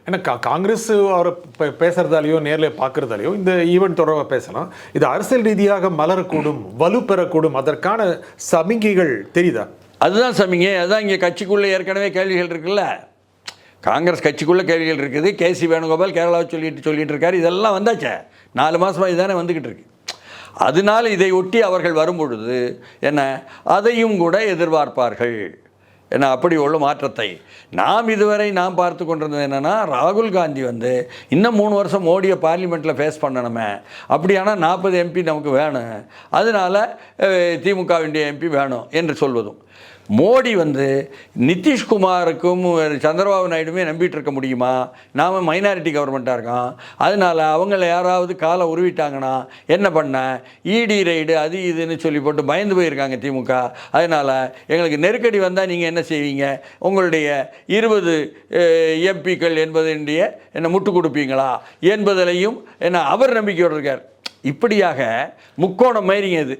ஏன்னா காங்கிரஸ் அவர் பேசுறதாலேயோ நேரில் பார்க்கறதாலேயோ இந்த ஈவெண்ட் தொடர்பாக பேசலாம். இது அரசியல் ரீதியாக மலரக்கூடும், வலு பெறக்கூடும், அதற்கான சமிகைகள் தெரியுதா? அதுதான் சமிகை. அதுதான் இங்கே கட்சிக்குள்ளே ஏற்கனவே கேள்விகள் இருக்குல்ல. காங்கிரஸ் கட்சிக்குள்ளே கேள்விகள் இருக்குது. கேசி வேணுகோபால் கேரளாவை சொல்லிட்டு இருக்காரு. இதெல்லாம் வந்தாச்சே, 4 மாதமாக இதுதானே வந்துக்கிட்டு இருக்கு. அதனால் இதை ஒட்டி அவர்கள் வரும்பொழுது என்ன அதையும் கூட எதிர்பார்ப்பார்கள். ஏன்னா அப்படி உள்ள மாற்றத்தை இதுவரை நாம் பார்த்து கொண்டிருந்தது என்னென்னா, ராகுல் காந்தி இன்னும் 3 வருஷம் மோடியை பார்லிமெண்ட்டில் ஃபேஸ் பண்ணணுமே, அப்படியானா 40 எம்பி நமக்கு வேணும், அதனால் திமுகவின் எம்பி வேணும் என்று சொல்வதும், மோடி நிதிஷ்குமாருக்கும் சந்திரபாபு நாயுடுமே நம்பிட்டு இருக்க முடியுமா? நாம் மைனாரிட்டி கவர்மெண்ட்டாக இருக்கோம், அதனால் அவங்கள யாராவது காலை உருவிட்டாங்கன்னா என்ன பண்ண, இடி ரைடு அது இதுன்னு சொல்லி போட்டு பயந்து போயிருக்காங்க திமுக. அதனால் எங்களுக்கு நெருக்கடி வந்தால் நீங்கள் என்ன செய்வீங்க, உங்களுடைய 20 எம்பிக்கள் என்பதனுடைய என்ன முட்டு கொடுப்பீங்களா என்பதிலையும் என்ன அவர் நம்பிக்கையோடு இருக்கார். இப்படியாக முக்கோணம் மாதிரிங்க இது.